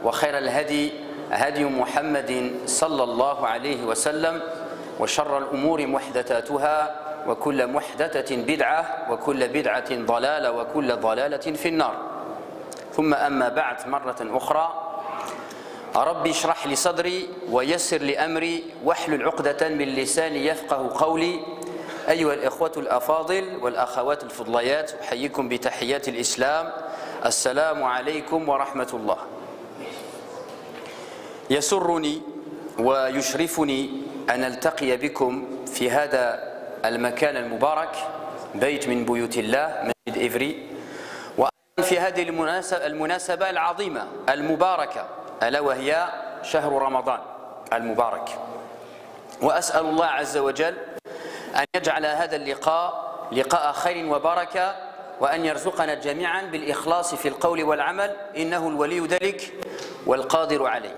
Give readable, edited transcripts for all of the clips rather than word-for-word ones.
وخير الهدي هدي محمد صلى الله عليه وسلم وشر الأمور محدثاتها وكل محدثة بدعة وكل بدعة ضلالة وكل ضلالة في النار ثم أما بعد مرة أخرى ربي اشرح لي صدري ويسر لي أمري واحلل عقدة من لساني يفقه قولي أيها الإخوة الأفاضل والأخوات الفضليات أحييكم بتحيات الإسلام السلام عليكم ورحمة الله. يسرني ويشرفني أن ألتقي بكم في هذا المكان المبارك بيت من بيوت الله مسجد إيفري وفي هذه المناسبة العظيمة المباركة ألا وهي شهر رمضان المبارك وأسأل الله عز وجل أن يجعل هذا اللقاء لقاء خير وبركة وأن يرزقنا جميعا بالإخلاص في القول والعمل إنه الولي ذلك والقادر عليه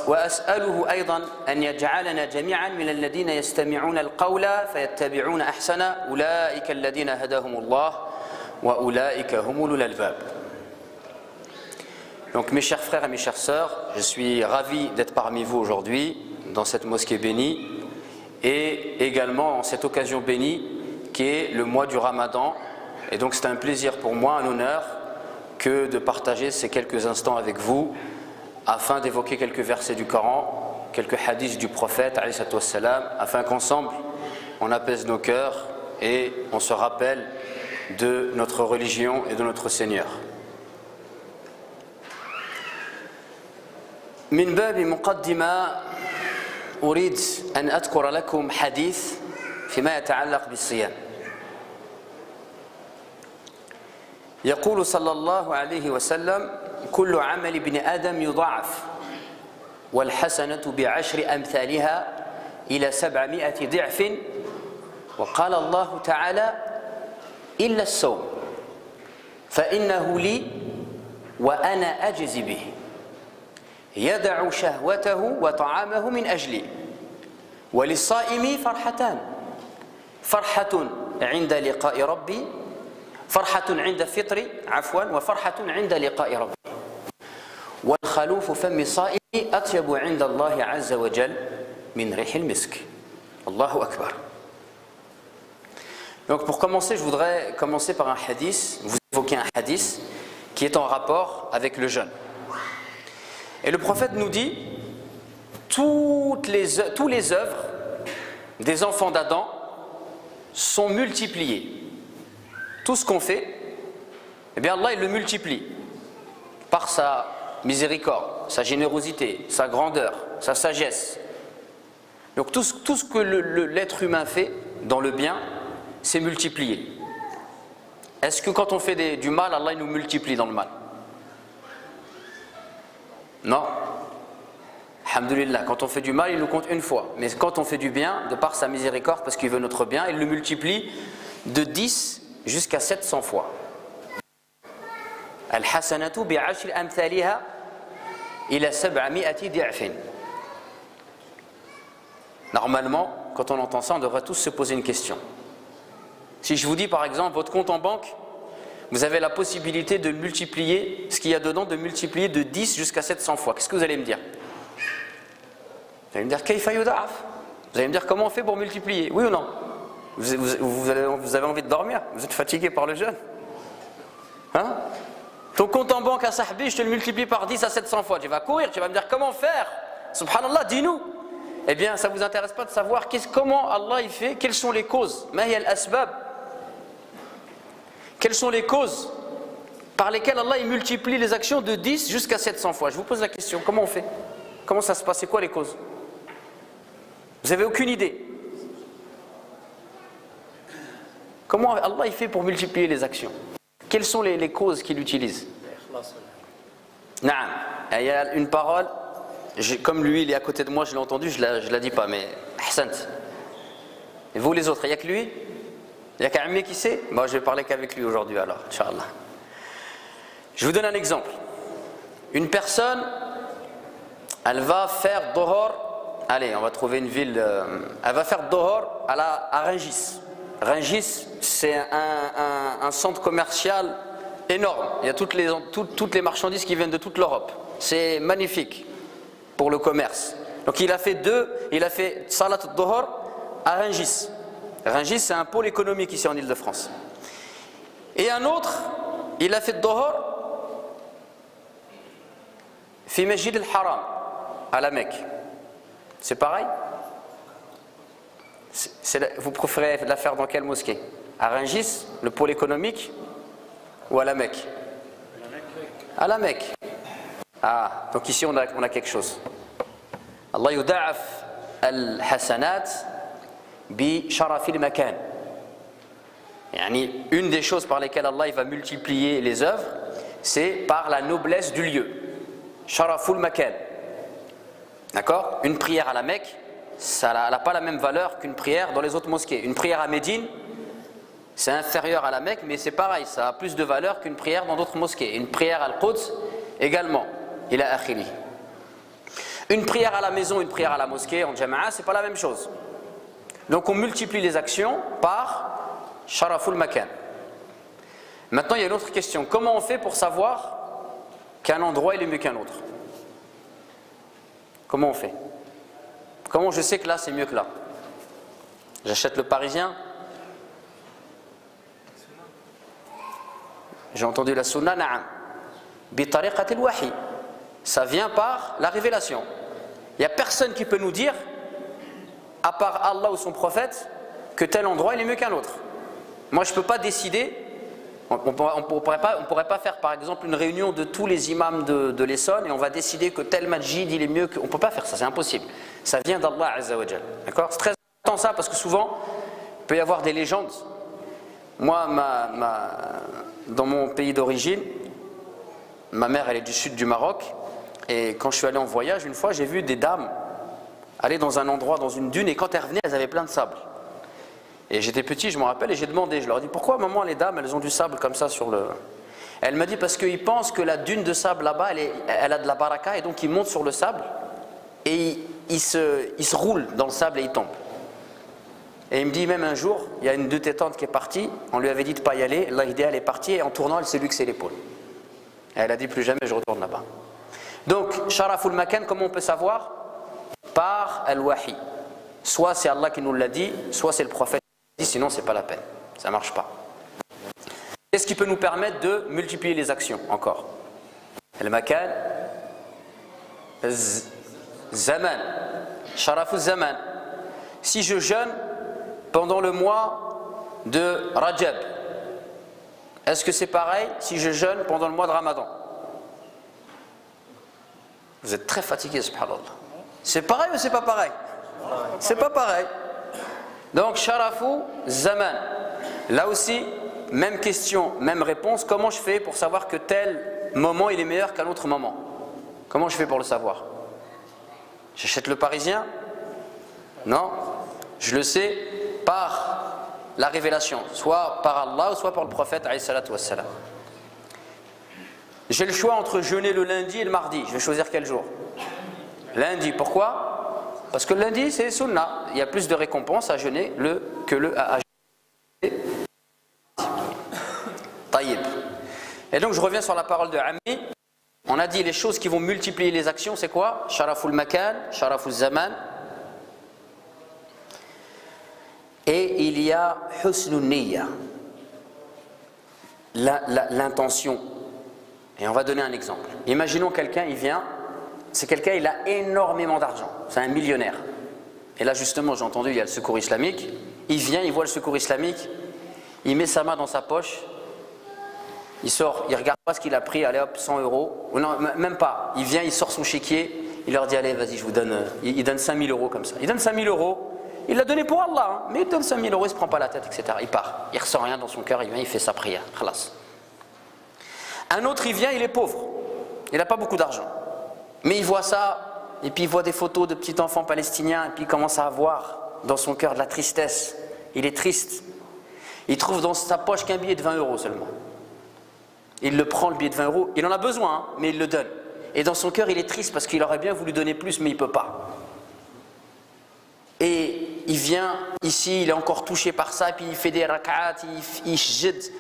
وأسأله أيضا أن يجعلنا جميعا من الذين يستمعون القول فيتبعون أحسن أولئك الذين هداهم الله وأولئك هم أولو الألباب. Donc mes chers frères et mes chères sœurs, je suis ravi d'être parmi vous aujourd'hui dans cette mosquée bénie et également en cette occasion bénie qui est le mois du Ramadan. Et donc c'est un plaisir pour moi, un honneur que de partager ces quelques instants avec vous afin d'évoquer quelques versets du Coran, quelques hadiths du prophète afin qu'ensemble on apaise nos cœurs et on se rappelle de notre religion et de notre Seigneur. من باب مقدمة أريد أن أذكر لكم حديث فيما يتعلق بالصيام. يقول صلى الله عليه وسلم: كل عمل ابن آدم يضاعف والحسنة بعشر أمثالها إلى 700 ضعف وقال الله تعالى: إلا الصوم فإنه لي وأنا أجزي به يدع شهوته وطعامه من أجلي وللصائم فرحتان فرحة عند لقاء ربي فرحة عند فطري وفرحة عند لقاء ربي والخلوف فم الصائم أطيب عند الله عز وجل من ريح المسك. الله أكبر. Donc pour commencer, je voudrais commencer par un hadith, vous évoquer un hadith qui est en rapport avec le jeûne. Et le prophète nous dit toutes les œuvres des enfants d'Adam sont multipliées. Tout ce qu'on fait, eh bien Allah il le multiplie par sa miséricorde, sa générosité, sa grandeur, sa sagesse. Donc tout ce que l'être humain fait dans le bien, c'est multiplié. Est-ce que quand on fait du mal, Allah il nous multiplie dans le mal? Non. Alhamdulillah, quand on fait du mal, il nous compte une fois. Mais quand on fait du bien, de par sa miséricorde, parce qu'il veut notre bien, il le multiplie de 10 jusqu'à 700 fois. Al-hasanatu bi'ashri amthaliha ila 700 di'fin. Normalement, quand on entend ça, on devrait tous se poser une question. Si je vous dis par exemple, votre compte en banque, vous avez la possibilité de multiplier ce qu'il y a dedans, de multiplier de 10 jusqu'à 700 fois. Qu'est-ce que vous allez me dire? Vous allez me dire kayfa yud'af. Vous allez me dire comment on fait pour multiplier? Oui ou non? Vous avez envie de dormir? Vous êtes fatigué par le jeûne? Hein? Ton compte en banque à Sahbi, je te le multiplie par 10 à 700 fois. Tu vas courir, tu vas me dire comment faire? Subhanallah, dis-nous. Eh bien, ça ne vous intéresse pas de savoir comment Allah il fait, quelles sont les causes? Ma hiya al-asbab? Quelles sont les causes par lesquelles Allah il multiplie les actions de 10 jusqu'à 700 fois? Je vous pose la question, comment on fait? Comment ça se passe? C'est quoi les causes? Vous n'avez aucune idée. Comment Allah il fait pour multiplier les actions? Quelles sont les causes qu'il utilise? Naam. Il y a une parole, comme lui il est à côté de moi, je l'ai entendu, je ne la dis pas, mais Ahsant. Et vous les autres, il n'y a que lui? Il n'y a qu'un ami qui sait? Bon, je vais parler qu'avec lui aujourd'hui alors, Inch'Allah. Je vous donne un exemple. Une personne, elle va faire Dohor, allez, on va trouver une ville, elle va faire Dohor à Rungis. Rungis, c'est un centre commercial énorme. Il y a toutes les marchandises qui viennent de toute l'Europe. c'est magnifique pour le commerce. Donc il a fait Salat al-Dhuhr à Rungis. Rungis, c'est un pôle économique ici en Île-de-France. Et un autre, il a fait Dhuhr fi Masjid al-Haram, à la Mecque. C'est pareil? Vous préférez la faire dans quelle mosquée? À Rungis, le pôle économique, ou à la Mecque? À la Mecque. Ah, donc ici on a quelque chose. Allah yuda'af al-hasanat bi sharafil makan. Une des choses par lesquelles Allah va multiplier les œuvres, c'est par la noblesse du lieu. Sharaful makan. D'accord? Une prière à la Mecque, ça n'a pas la même valeur qu'une prière dans les autres mosquées. Une prière à Médine, c'est inférieur à la Mecque, mais c'est pareil, ça a plus de valeur qu'une prière dans d'autres mosquées. Une prière à Al-Quds, également. Il a akhiri. Une prière à la maison, une prière à la mosquée, en jama'a, c'est pas la même chose. Donc on multiplie les actions par sharaful makan. Maintenant, il y a une autre question. Comment on fait pour savoir qu'un endroit il est mieux qu'un autre? Comment on fait? Comment je sais que là c'est mieux que là? J'achète le Parisien. J'ai entendu la sunna, na'am. Bi tariqatil wahi. Ça vient par la révélation. Il n'y a personne qui peut nous dire, à part Allah ou son prophète, que tel endroit il est mieux qu'un autre. Moi je ne peux pas décider. On ne pourrait pas faire par exemple une réunion de tous les imams de l'Essonne et on va décider que tel masjid il est mieux que... On ne peut pas faire ça, c'est impossible. Ça vient d'Allah Azza wa Jal. D'accord? C'est très important ça parce que souvent il peut y avoir des légendes. Moi, dans mon pays d'origine, ma mère elle est du sud du Maroc et quand je suis allé en voyage une fois j'ai vu des dames aller dans un endroit, dans une dune et quand elles revenaient elles avaient plein de sable. Et j'étais petit, je me rappelle, et j'ai demandé, je leur ai dit, pourquoi maman, les dames, elles ont du sable comme ça sur le... Elle m'a dit, parce qu'ils pensent que la dune de sable là-bas, elle a de la baraka, et donc ils montent sur le sable, et ils se roulent dans le sable et ils tombent. Et il me dit, même un jour, il y a une de tes tantes qui est partie, on lui avait dit de ne pas y aller, là, elle est partie, et en tournant, elle s'est luxé l'épaule. Et elle a dit, plus jamais je retourne là-bas. Donc, sharaful makan, comment on peut savoir? Par al-wahi. Soit c'est Allah qui nous l'a dit, soit c'est le prophète. Sinon c'est pas la peine, ça marche pas. Qu'est-ce qui peut nous permettre de multiplier les actions encore? Al-makan, zaman, sharafu zaman. Si je jeûne pendant le mois de Rajab, est-ce que c'est pareil si je jeûne pendant le mois de Ramadan? Vous êtes très fatigué, subhanallah. C'est pareil ou c'est pas pareil? C'est pas pareil. Donc, sharafu zaman. Là aussi, même question, même réponse. Comment je fais pour savoir que tel moment il est meilleur qu'un autre moment? Comment je fais pour le savoir? J'achète le Parisien? Non. Je le sais par la révélation, soit par Allah ou soit par le prophète alayhi salatu wassalam. J'ai le choix entre jeûner le lundi et le mardi. Je vais choisir quel jour? Lundi. Pourquoi? Parce que le lundi, c'est sunnah. Il y a plus de récompenses à jeûner à jeûner. Taïb. Et donc, je reviens sur la parole de Ami. On a dit les choses qui vont multiplier les actions, c'est quoi? Sharaful makan, sharaful zaman. Et il y a husnul niyya. L'intention. Et on va donner un exemple. Imaginons quelqu'un, il vient... C'est quelqu'un, il a énormément d'argent. C'est un millionnaire. Et là, justement, j'ai entendu, il y a le secours islamique. Il vient, il voit le secours islamique. Il met sa main dans sa poche. Il sort, il ne regarde pas ce qu'il a pris. Allez hop, 100 euros. Non, même pas. Il vient, il sort son chéquier. Il leur dit, allez, vas-y, je vous donne... Il donne 5000 euros comme ça. Il donne 5000 euros. Il l'a donné pour Allah. Hein, mais il donne 5000 euros, il ne se prend pas la tête, etc. Il part. Il ne ressent rien dans son cœur. Il vient, il fait sa prière. Khalas. Un autre, il vient, il est pauvre. Il n'a pas beaucoup d'argent. Mais il voit ça, et puis il voit des photos de petits enfants palestiniens, et puis il commence à avoir dans son cœur de la tristesse. Il est triste. Il trouve dans sa poche qu'un billet de 20 euros seulement. Il le prend, le billet de 20 euros. Il en a besoin, hein, mais il le donne. Et dans son cœur, il est triste parce qu'il aurait bien voulu donner plus, mais il ne peut pas. Et il vient ici, il est encore touché par ça, et puis il fait des rak'at, il jette.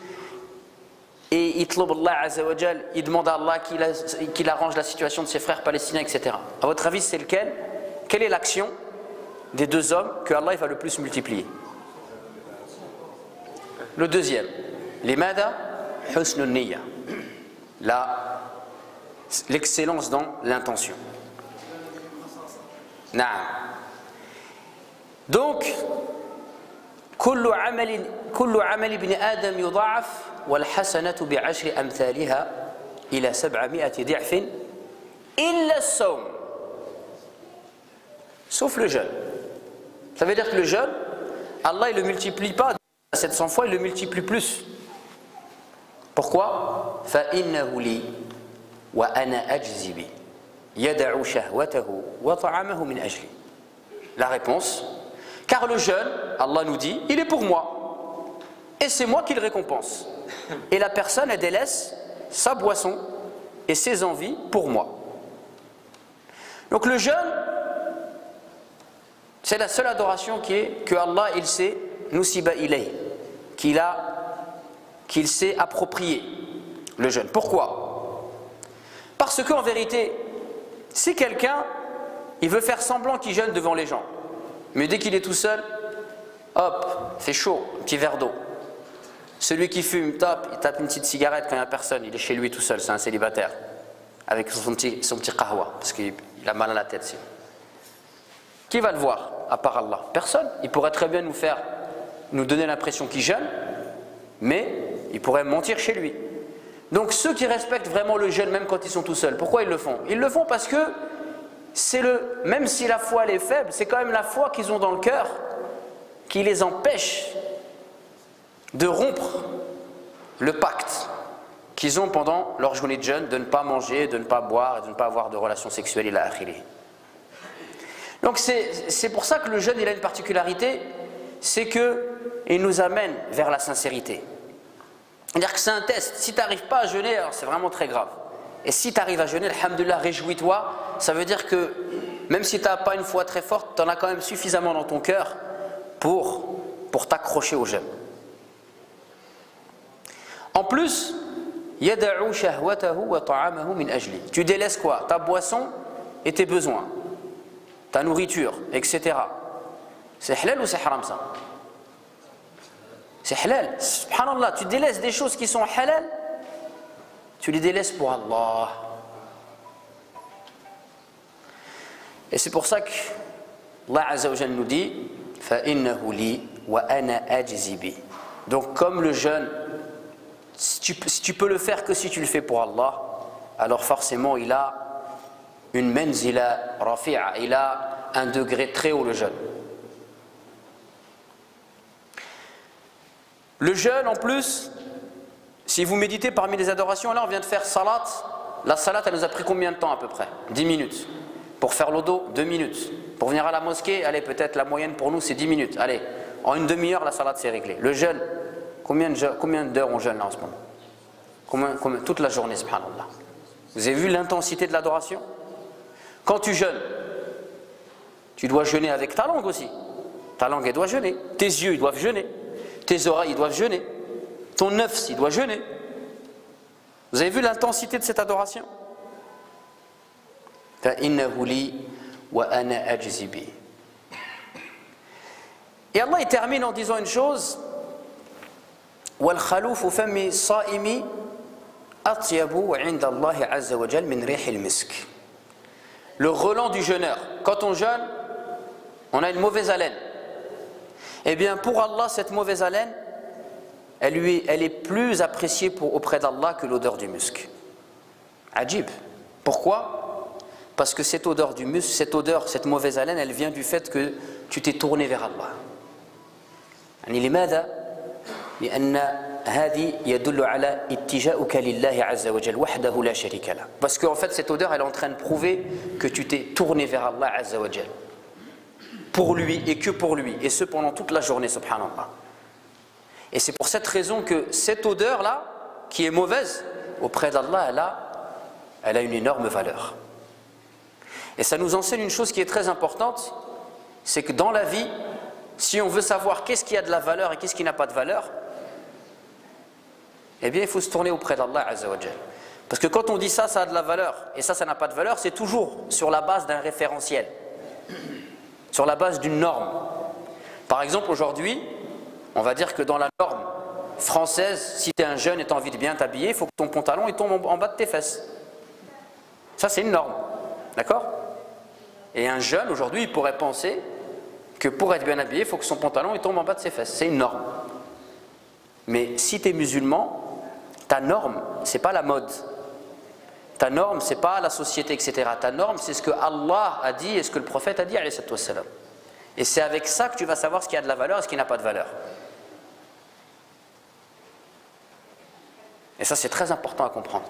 et il demande à Allah qu'il arrange la situation de ses frères palestiniens, etc. À votre avis, c'est lequel? Quelle est l'action des deux hommes que Allah va le plus multiplier? Le deuxième. Limada husnun niyya. L'excellence dans l'intention. Naam. Donc, كل عمل ابن آدم يضاعف والحسنة بعشر أمثالها إلى 700 ضعف إلا الصوم. Sauf le jeûne. Ça veut dire que le jeûne, Allah il le multiplie pas à 700 fois, il le multiplie plus. Pourquoi? فإنه لي وأنا أجزي به يدع شهوته وطعامه من أجلي. La réponse, car le jeûne, Allah nous dit, il est pour moi. Et c'est moi qui le récompense. Et la personne, elle délaisse sa boisson et ses envies pour moi. Donc le jeûne, c'est la seule adoration que Allah, il sait, nusiba ilayh, qu'il s'est approprié, le jeûne. Pourquoi? Parce qu'en vérité, si quelqu'un, il veut faire semblant qu'il jeûne devant les gens, mais dès qu'il est tout seul, hop, fait chaud, un petit verre d'eau. Celui qui fume, il tape une petite cigarette quand il n'y a personne, il est chez lui tout seul, c'est un célibataire, avec son petit qahwa, parce qu'il a mal à la tête. Qui va le voir, à part Allah? Personne. Il pourrait très bien nous donner l'impression qu'il jeûne, mais il pourrait mentir chez lui. Donc ceux qui respectent vraiment le jeûne, même quand ils sont tout seuls, pourquoi ils le font? Ils le font parce que même si la foi elle est faible, c'est quand même la foi qu'ils ont dans le cœur qui les empêche de rompre le pacte qu'ils ont pendant leur journée de jeûne, de ne pas manger, de ne pas boire et de ne pas avoir de relations sexuelles ila akhiri. Donc c'est pour ça que le jeûne il a une particularité, c'est qu'il nous amène vers la sincérité. C'est-à-dire que c'est un test. Si tu n'arrives pas à jeûner, alors c'est vraiment très grave. Et si tu arrives à jeûner, alhamdoulilah, réjouis-toi. Ça veut dire que même si tu n'as pas une foi très forte, tu en as quand même suffisamment dans ton cœur pour t'accrocher au jeûne. En plus, yada'u shahwatahu wa ta'amahu min ajli. Tu délaisses quoi? Ta boisson et tes besoins, ta nourriture, etc. C'est halal ou c'est haram ça? C'est halal. Subhanallah, tu délaisses des choses qui sont halal, tu les délaisses pour Allah. Et c'est pour ça que Allah Azza wa Jalla nous dit فَإِنَّهُ لِي وَأَنَا أَجْزِي بِهِ. Donc comme le jeûne, si tu peux le faire que si tu le fais pour Allah, alors forcément il a une manzila rafi'a, il a un degré très haut le jeûne. Le jeûne en plus, si vous méditez parmi les adorations, là on vient de faire salat. La salat elle nous a pris combien de temps à peu près? 10 minutes. Pour faire l'odo, 2 minutes. Pour venir à la mosquée, allez, peut-être la moyenne pour nous c'est 10 minutes. Allez, en une demi-heure la salat c'est réglé. Le jeûne, combien d'heures on jeûne là en ce moment? Toute la journée, subhanallah. Vous avez vu l'intensité de l'adoration? Quand tu jeûnes, tu dois jeûner avec ta langue aussi. Ta langue elle doit jeûner. Tes yeux ils doivent jeûner. Tes oreilles ils doivent jeûner. Ton nafs il doit jeûner. Vous avez vu l'intensité de cette adoration? فَإِنَّهُ لِي وَأَنَا أَجْزِي بِهِ. Et Allah il termine en disant une chose: وَالْخَلُوفُ فَمِّ الصَّائِمِ أَطْيَبُ عِنْدَ اللَّهِ عَزَّ وَجَلَّ مِنْ رِيحِ الْمِسْكِ. Le relent du jeûneur. Quand on jeûne, on a une mauvaise haleine. Eh bien pour Allah, cette mauvaise haleine, elle est plus appréciée auprès d'Allah que l'odeur du musc. Ajib. Pourquoi? Parce que cette odeur du musc, cette mauvaise haleine, elle vient du fait que tu t'es tourné vers Allah. لماذا؟ لأن هذه يدل على اتجاؤك لله عز وجل وحده لا شريك له. Parce qu'en fait cette odeur elle est en train de prouver que tu t'es tourné vers Allah Azza wa Jal. Pour lui et que pour lui, et ce pendant toute la journée, subhanallah. Et c'est pour cette raison que cette odeur là, qui est mauvaise, auprès d'Allah, elle a une énorme valeur. Et ça nous enseigne une chose qui est très importante, c'est que dans la vie, si on veut savoir qu'est-ce qui a de la valeur et qu'est-ce qui n'a pas de valeur, eh bien il faut se tourner auprès d'Allah Azza wa Jal. Parce que quand on dit ça, ça a de la valeur, et ça n'a pas de valeur, c'est toujours sur la base d'un référentiel, sur la base d'une norme. Par exemple, aujourd'hui, on va dire que dans la norme française, si tu es un jeune et tu as envie de bien t'habiller, il faut que ton pantalon il tombe en bas de tes fesses. Ça, c'est une norme. D'accord? Et un jeune, aujourd'hui, il pourrait penser que pour être bien habillé, il faut que son pantalon il tombe en bas de ses fesses. C'est une norme. Mais si tu es musulman, ta norme, c'est pas la mode. Ta norme, c'est pas la société, etc. Ta norme, c'est ce que Allah a dit et ce que le prophète a dit, alayhi salatu wassalam. Et c'est avec ça que tu vas savoir ce qui a de la valeur et ce qui n'a pas de valeur. Et ça, c'est très important à comprendre.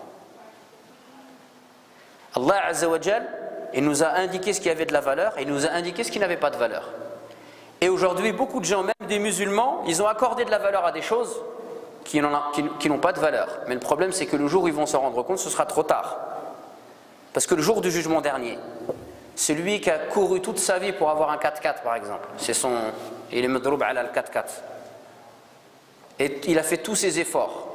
Allah Azza wa Jal, il nous a indiqué ce qui avait de la valeur et il nous a indiqué ce qui n'avait pas de valeur. Et aujourd'hui, beaucoup de gens, même des musulmans, ils ont accordé de la valeur à des choses qui n'ont pas de valeur. Mais le problème, c'est que le jour où ils vont se rendre compte, ce sera trop tard. Parce que le jour du jugement dernier, celui qui a couru toute sa vie pour avoir un 4x4 par exemple, il est madroub ala le 4x4. Et il a fait tous ses efforts,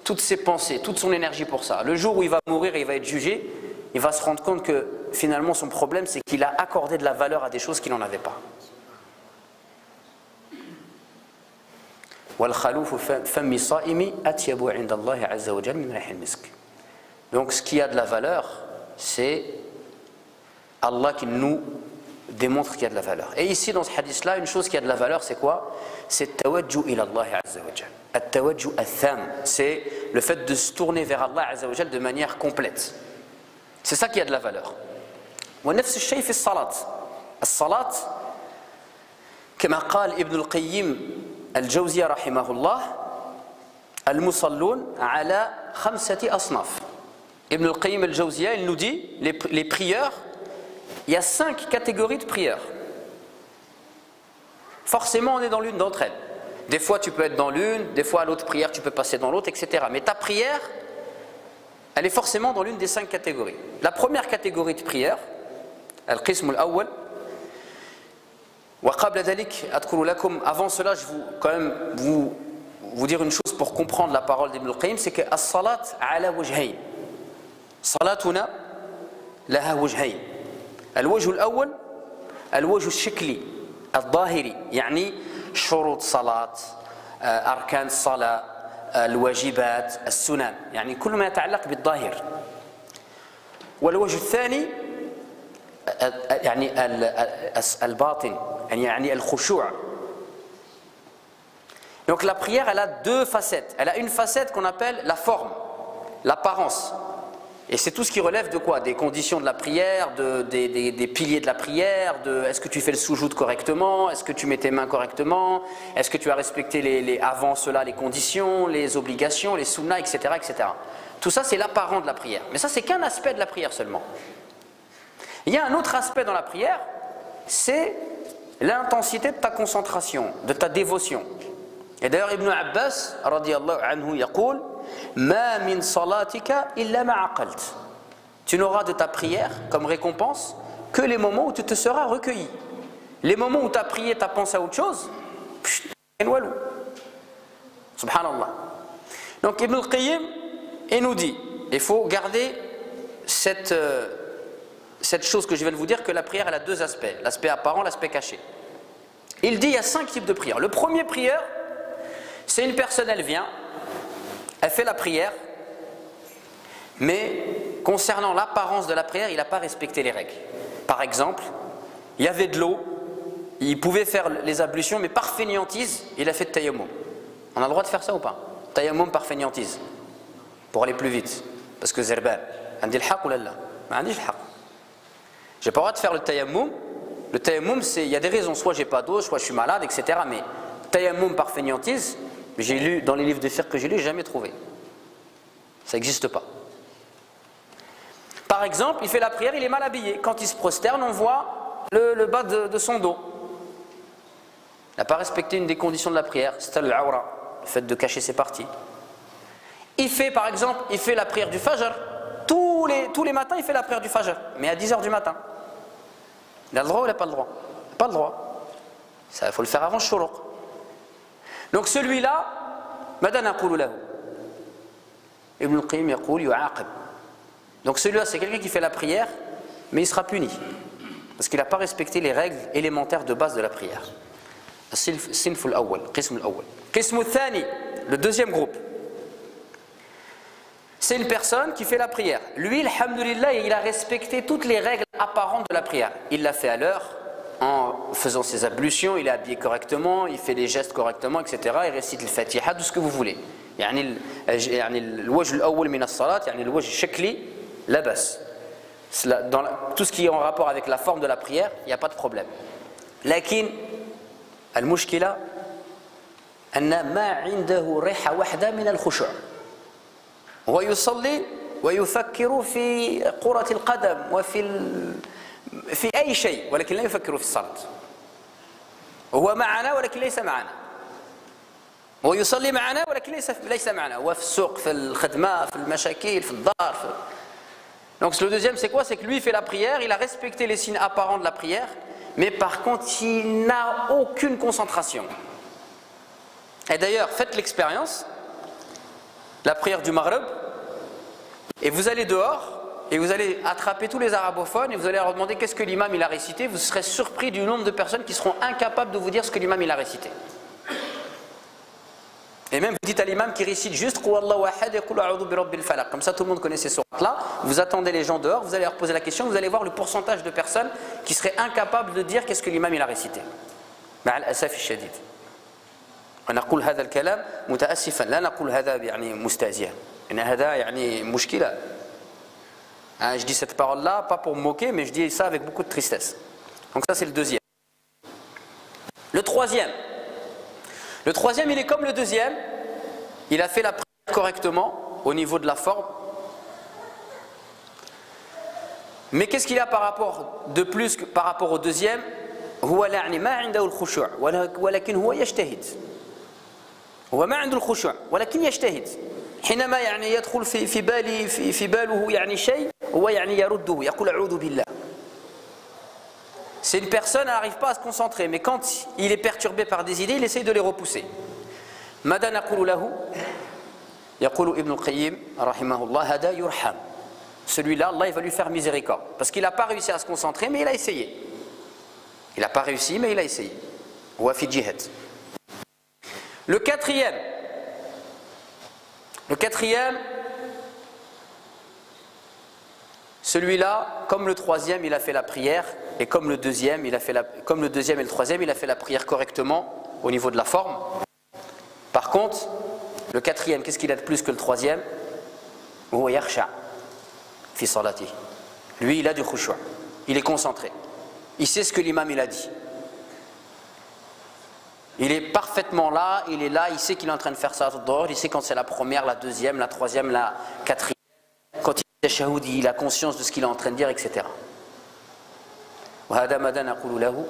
toutes ses pensées, toute son énergie pour ça. Le jour où il va mourir et il va être jugé, il va se rendre compte que finalement son problème, c'est qu'il a accordé de la valeur à des choses qu'il n'en avait pas. Donc ce qui a de la valeur, c'est Allah qui nous démontre qu'il y a de la valeur. Et ici dans ce hadith là, une chose qui a de la valeur, c'est quoi? C'est tawajjuh ila Allah azza wa jal. At-tawajjuh ath-tham, c'est le fait de se tourner vers Allah azza wa jal de manière complète. C'est ça qui a de la valeur. ونفس الشيء في الصلاة. الصلاة كما قال ابن القيم الجوزية رحمه الله المصلون على 5 أصناف. Ibn al-Qayyim al-Jawziyya, il nous dit, les prieurs, il y a 5 catégories de prieurs. Forcément, on est dans l'une d'entre elles. Des fois, tu peux être dans l'une, des fois, à l'autre prière, tu peux passer dans l'autre, etc. Mais ta prière, elle est forcément dans l'une des 5 catégories. La première catégorie de prière, al-Qism al-Awwal, wa qabla dhalik adkhulu lakum, avant cela, je veux quand même vous dire une chose pour comprendre la parole d'Ibn al-Qayyim, c'est que as-salat ala wajhayn. صلاتنا لها وجهين. الوجه الأول الوجه الشكلي الظاهري، يعني شروط صلاة، أركان الصلاة، الواجبات، السنن، يعني كل ما يتعلق بالظاهر. والوجه الثاني يعني الباطن، يعني الخشوع. Donc la prière, elle a 2 facettes. Elle a une facette qu'on appelle la forme, l'apparence. Et c'est tout ce qui relève de quoi? Des conditions de la prière, des piliers de la prière, est-ce que tu fais le soujoud correctement, est-ce que tu mets tes mains correctement, est-ce que tu as respecté avant cela les conditions, les obligations, les sunnas, etc., etc. Tout ça, c'est l'apparent de la prière. Mais ça, c'est qu'un aspect de la prière seulement. Il y a un autre aspect dans la prière, c'est l'intensité de ta concentration, de ta dévotion. Et d'ailleurs, Ibn Abbas, radiyallahu anhu, yaqul, Ma min salatika illa ma aqalt. Tu n'auras de ta prière comme récompense que les moments où tu te seras recueilli. Les moments où tu as prié, tu as pensé à autre chose, subhanallah. Donc Ibn al-Qayyim, il nous dit, il faut garder cette chose que je viens de vous dire, que la prière elle a 2 aspects, l'aspect apparent, l'aspect caché. Il dit il y a 5 types de prières. Le premier prière, c'est une personne, elle vient, elle fait la prière, mais concernant l'apparence de la prière, il n'a pas respecté les règles. Par exemple, il y avait de l'eau, il pouvait faire les ablutions, mais par fainéantise, il a fait de tayammum. On a le droit de faire ça ou pas? Tayammum par fainéantise, pour aller plus vite. Parce que Zerban, andi al-haq ou la la? Andi al-haq. J'ai pas le droit de faire le tayammum. Le tayammum, il y a des raisons, soit j'ai pas d'eau, soit je suis malade, etc. Mais tayammum par fainéantise, j'ai lu dans les livres de fiqh que j'ai lu, jamais trouvé. Ça n'existe pas. Par exemple, il fait la prière, il est mal habillé. Quand il se prosterne, on voit le bas de son dos. Il n'a pas respecté une des conditions de la prière, c'est al-awra, le fait de cacher ses parties. Il fait, par exemple, il fait la prière du fajr. Tous les matins, il fait la prière du fajr, mais à 10h du matin. Il a le droit ou il n'a pas le droit? Il n'a pas le droit. Il faut le faire avant le shuruq. Donc celui-là, madana qulu lahu. Ibn al-Qayyim يقول يعاقب. Donc celui-là, c'est quelqu'un qui fait la prière, mais il sera puni. Parce qu'il n'a pas respecté les règles élémentaires de base de la prière. الصنف الأول القسم الأول. القسم الثاني, le deuxième groupe. C'est une personne qui fait la prière. Lui, alhamdoulilah, il a respecté toutes les règles apparentes de la prière. Il l'a fait à l'heure, en faisant ses ablutions, il est habillé correctement, il fait les gestes correctement, etc. Il récite le Fatiha, tout ce que vous voulez. يعني الوجه الأول من الصلاة يعني الوجه الشكلي لا بأس. Dans tout ce qui est en rapport avec la forme de la prière, il n'y a pas de problème. لكن المشكلة أن ما عنده ريحة واحدة من الخشوع. هو يصلي ويفكر في كرة القدم في أي شيء ولكن لا يفكر في الصلاة. هو معنا ولكن ليس معنا. هو يصلي معنا ولكن ليس معنا. هو في السوق في الخدمة في المشاكل في الدار Donc le deuxième c'est quoi? C'est que lui il fait la prière, il a respecté les signes apparents de la prière, mais par contre il n'a aucune concentration. Et d'ailleurs faites l'expérience, la prière du Maghrib, et vous allez dehors, et vous allez attraper tous les arabophones, et vous allez leur demander qu'est-ce que l'imam il a récité, vous serez surpris du nombre de personnes qui seront incapables de vous dire ce que l'imam il a récité. Et même vous dites à l'imam qui récite juste comme ça tout le monde connaît ces sourates-là, vous attendez les gens dehors, vous allez leur poser la question, vous allez voir le pourcentage de personnes qui seraient incapables de dire qu'est-ce que l'imam il a récité. مع الأسف الشديد. ونقول هذا الكلام متأسفا لا نقول هذا يعني مستهزئا. إن هذا يعني مشكلة. Je dis cette parole-là pas pour me moquer, mais je dis ça avec beaucoup de tristesse. Donc ça c'est le deuxième. Le troisième. Le troisième, il est comme le deuxième. Il a fait la prière correctement au niveau de la forme. Mais qu'est-ce qu'il a par rapport de plus que par rapport au deuxième? هو يعني ما عنده الخشوع ولكن هو يجتهد. هو ما عنده الخشوع ولكن يجتهد. حينما يعني يدخل في باله يعني شيء هو يعني يرده يقول أعوذ بالله. C'est une personne, elle n'arrive pas à se concentrer, mais quand il est perturbé par des idées, il essaye de les repousser. ماذا نقول له؟ يقول ابن القيم رحمه الله هذا يرحم. Celui-là, Allah il va lui faire miséricorde. Parce qu'il n'a pas réussi à se concentrer, mais il a essayé. Il n'a pas réussi, mais il a essayé. هو في جهة. Le quatrième, celui-là, comme le troisième, il a fait la prière, et comme le deuxième, comme le deuxième et le troisième, il a fait la prière correctement au niveau de la forme. Par contre, le quatrième, qu'est-ce qu'il a de plus que le troisième? هو يخشع في صلاته. Lui, il a du khushu', il est concentré. Il sait ce que l'imam il a dit. Il est parfaitement là, il est là, il sait qu'il est en train de faire ça tout d'or, il sait quand c'est la première, la deuxième, la troisième, la quatrième. Quand il est shahoud, il a conscience de ce qu'il est en train de dire, etc. وهذا ماذا نقول له؟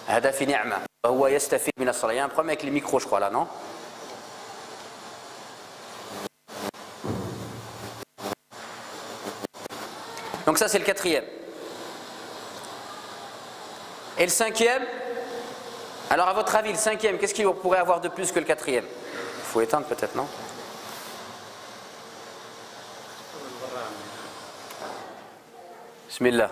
هذا في نعمة وهو يستفيد من الصلاة. Il y a un problème avec les micros, je crois là, non? Donc ça c'est le quatrième. Et le cinquième? Alors à votre avis, le cinquième, qu'est-ce qu'il pourrait avoir de plus que le quatrième? Il faut éteindre peut-être, non? Bismillah.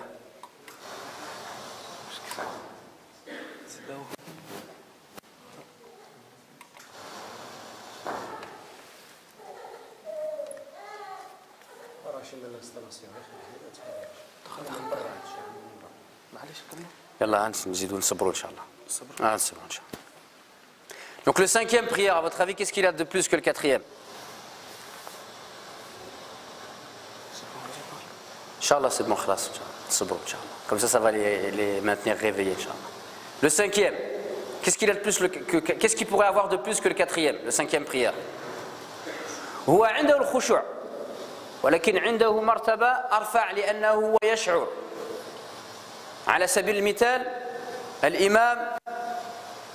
يلا نزيدوا نصبروا ان شاء الله. نصبروا ان شاء الله. Donc le cinquième prière, à votre avis, qu'est-ce qu'il a de plus que le quatrième? Inch'Allah, c'est bon, khlas. Comme ça va les maintenir réveillés, Inch'Allah. Le cinquième, qu'est-ce qu'il a de plus qu'est-ce qu'il pourrait avoir de plus que le quatrième, le cinquième prière? هو عنده الخشوع ولكن عنده مرتبة أرفع لأنه هو يشعر. على سبيل المثال الإمام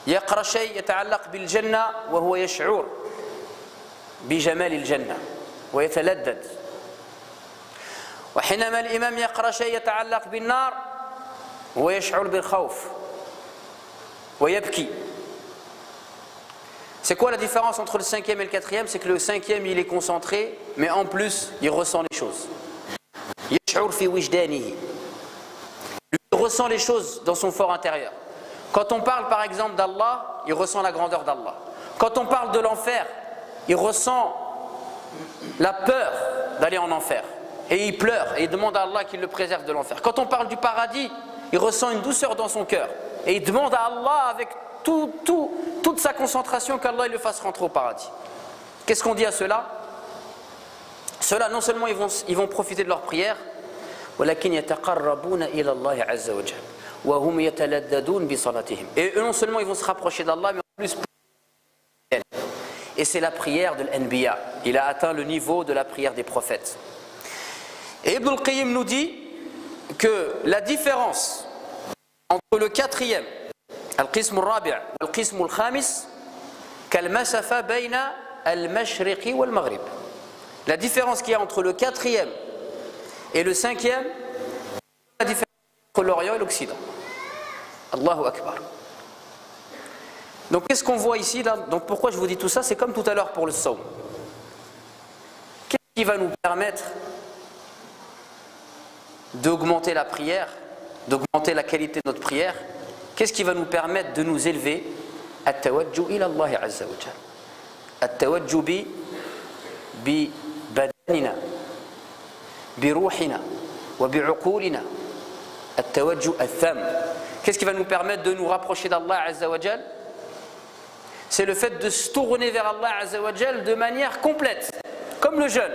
يقرأ شيء يتعلق بالجنة وهو يشعر بجمال الجنة ويتلذذ. وحينما الإمام يقرأ شيء يتعلق بالنار ويشعر بالخوف ويبكي. C'est quoi la différence entre le cinquième et le quatrième? C'est que le cinquième, il est concentré, mais en plus, il ressent les choses. Il ressent les choses dans son fort intérieur. Quand on parle par exemple d'Allah, il ressent la grandeur d'Allah. Quand on parle de l'enfer, il ressent la peur d'aller en enfer. Et il pleure et il demande à Allah qu'il le préserve de l'enfer. Quand on parle du paradis, il ressent une douceur dans son cœur. Et il demande à Allah avec toute sa concentration qu'Allah le fasse rentrer au paradis. Qu'est-ce qu'on dit à ceux-là? Ceux-là, non seulement ils vont profiter de leur prière, et eux non seulement ils vont se rapprocher d'Allah, mais en plus, et c'est la prière de l'Anbiya. Il a atteint le niveau de la prière des prophètes. Et Ibn al-Qayyim nous dit que la différence entre le quatrième, al-qism al-rabi' et al-qism al-khamis, kal-masafa bayna al-mashriqi wal-maghrib. La différence qu'il y a entre le quatrième et le cinquième, la différence entre l'Orient et l'Occident. Allahu Akbar. Donc qu'est-ce qu'on voit ici là? Donc pourquoi je vous dis tout ça? C'est comme tout à l'heure pour le sawm. Qu'est-ce qui va nous permettre d'augmenter la prière, d'augmenter la qualité de notre prière? Qu'est-ce qui va nous permettre de nous élever? At-tawajjuh ila Allah azza wa jalla. At-tawajjuh bi badanina, bi ruhina, wa bi uqulina. At-tawajjuh al-tham. Qu'est-ce qui va nous permettre de nous rapprocher d'Allah azza wa jalla? C'est le fait de se tourner vers Allah azza wa jalla de manière complète, comme le jeûne.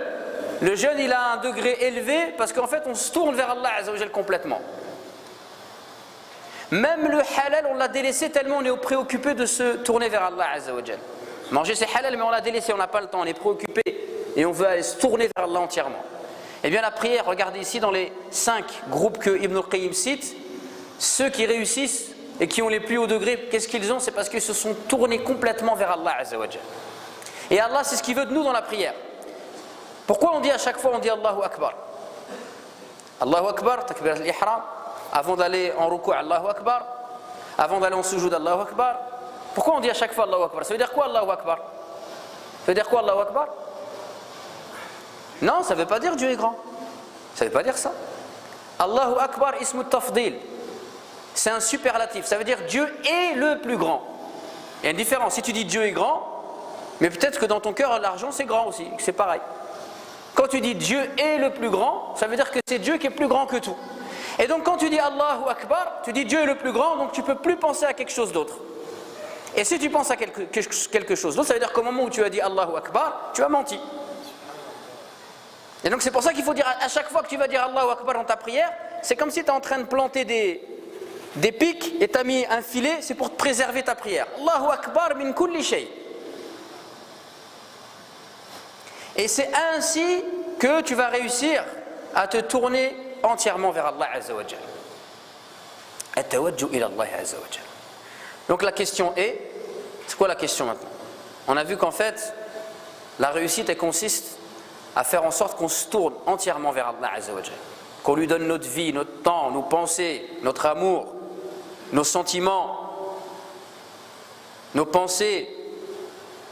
Le jeûne, il a un degré élevé parce qu'en fait, on se tourne vers Allah azza wa jalla complètement. Même le halal, on l'a délaissé tellement on est préoccupé de se tourner vers Allah azza wa jalla. Manger c'est halal, mais on l'a délaissé, on n'a pas le temps, on est préoccupé et on veut aller se tourner vers Allah entièrement. Eh bien la prière, regardez ici dans les 5 groupes que Ibn al-Qayyim cite, ceux qui réussissent et qui ont les plus hauts degrés, qu'est-ce qu'ils ont? C'est parce qu'ils se sont tournés complètement vers Allah azza wa jalla. Et Allah, c'est ce qu'il veut de nous dans la prière. Pourquoi on dit à chaque fois, on dit Allahu Akbar? Allahu Akbar, takbir al-ihram, avant d'aller en ruku' Allahu Akbar, avant d'aller en sujoud Allahu Akbar. Pourquoi on dit à chaque fois Allahu Akbar? Ça veut dire quoi Allahu Akbar? Ça veut dire quoi Allahu Akbar? Non, ça ne veut pas dire Dieu est grand. Ça ne veut pas dire ça. Allahu Akbar ismu tafdil. C'est un superlatif, ça veut dire Dieu est le plus grand. Il y a une différence, si tu dis Dieu est grand, mais peut-être que dans ton cœur l'argent c'est grand aussi, c'est pareil. Quand tu dis Dieu est le plus grand, ça veut dire que c'est Dieu qui est plus grand que tout. Et donc quand tu dis Allahu Akbar, tu dis Dieu est le plus grand, donc tu ne peux plus penser à quelque chose d'autre. Et si tu penses à quelque chose d'autre, ça veut dire qu'au moment où tu as dit Allahu Akbar, tu as menti. Et donc c'est pour ça qu'il faut dire à chaque fois que tu vas dire Allahu Akbar dans ta prière, c'est comme si tu es en train de planter des pics et tu as mis un filet, c'est pour te préserver ta prière. Allahu Akbar min kulli shay. Et c'est ainsi que tu vas réussir à te tourner entièrement vers Allah azza wa jalla. At-tawajjuh ila Allah azza wa jalla. Donc la question est, c'est quoi la question maintenant? On a vu qu'en fait, la réussite elle consiste à faire en sorte qu'on se tourne entièrement vers Allah azza wa jalla. Qu'on lui donne notre vie, notre temps, nos pensées, notre amour, nos sentiments, nos pensées,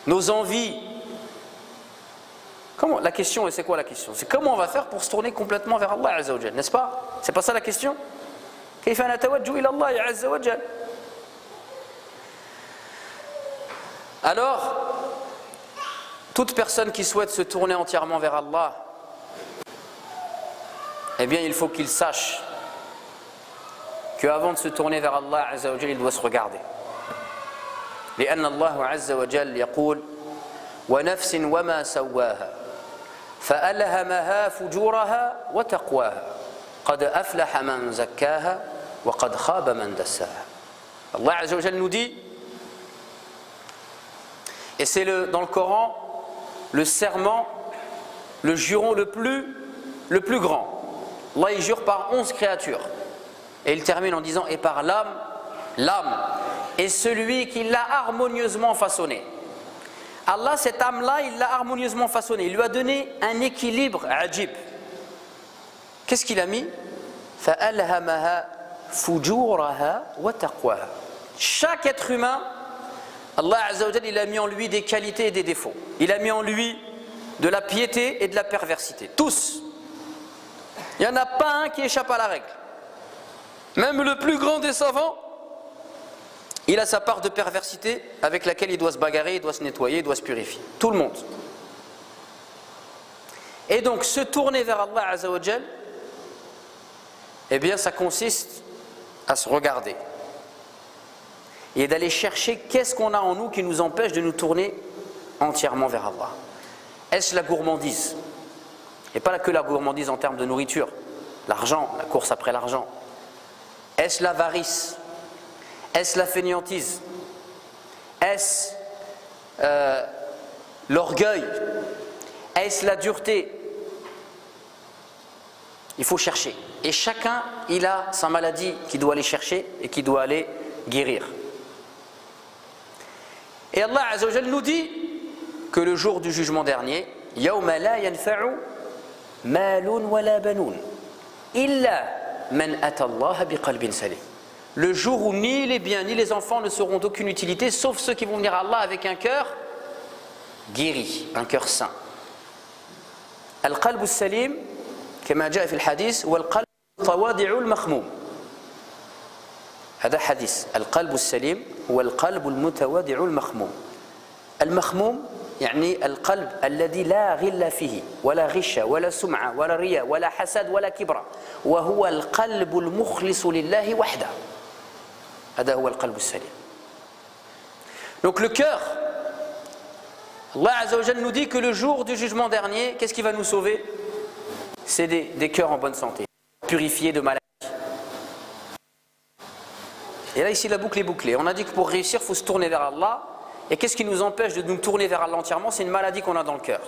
nos envies. Comment, la question, et c'est quoi la question? C'est comment on va faire pour se tourner complètement vers Allah azza wa jalla, n'est-ce pas? C'est pas ça la question? Kayfa natawajju ila Allah azza wa jalla. Alors, toute personne qui souhaite se tourner entièrement vers Allah, eh bien il faut qu'il sache qu'avant de se tourner vers Allah azza wa jalla, il doit se regarder. لأن الله عز وجل يقول ونفس وما سواها فألهمها فجورها وتقواها قد أفلح من زكاها وقد خاب من دساها. Allah azza wa jalla nous dit, et c'est dans le Coran le serment, le juron le plus grand. Allah il jure par 11 créatures. Et il termine en disant, et par l'âme est celui qui l'a harmonieusement façonné. Allah, cette âme-là, il l'a harmonieusement façonnée. Il lui a donné un équilibre ajib. Qu'est-ce qu'il a mis? فَأَلْهَمَهَا فُجُورَهَا وَتَقْوَهَا. Chaque être humain Allah Azza wa Jal, il a mis en lui des qualités et des défauts. Il a mis en lui de la piété et de la perversité. Tous. Il n'y en a pas un qui échappe à la règle. Même le plus grand des savants, il a sa part de perversité avec laquelle il doit se bagarrer, il doit se nettoyer, il doit se purifier. Tout le monde. Et donc se tourner vers Allah Azza wa Jal, eh bien ça consiste à se regarder et d'aller chercher qu'est-ce qu'on a en nous qui nous empêche de nous tourner entièrement vers Allah. Est-ce la gourmandise? Et pas que la gourmandise en termes de nourriture, l'argent, la course après l'argent. Est-ce l'avarice? Est-ce la fainéantise? Est-ce l'orgueil? Est-ce la dureté? Il faut chercher. Et chacun, il a sa maladie qu'il doit aller chercher et qu'il doit aller guérir. Et Allah Azza wa Jal nous dit que le jour du jugement dernier, يَوْمَ لَا يَنْفَعُ مَالٌ وَلَا بَنُونَ إِلَّا مَنْ أَتَى اللَّهَ بِقَلْبٍ سَلِيمٍ. Le jour où ni les biens ni les enfants ne seront d'aucune utilité, sauf ceux qui vont venir à Allah avec un cœur guéri, un cœur sain. القلب السليم كما جاء في الحديث هو القلب المتواضع المخموم. هذا حديث. القلب السليم هو القلب المتواضع المخموم. المخموم يعني القلب الذي لا غل فيه ولا غش ولا سمعة ولا رياء ولا حسد ولا كبر، وهو القلب المخلص لله وحده. هذا هو القلب السليم. Donc le cœur, Allah Azza wa Jal nous dit que le jour du jugement dernier, qu'est-ce qui va nous sauver? C'est des cœurs en bonne santé, purifiés de maladies. Et là ici la boucle est bouclée. On a dit que pour réussir, il faut se tourner vers Allah. Et qu'est-ce qui nous empêche de nous tourner vers Allah entièrement? C'est une maladie qu'on a dans le cœur.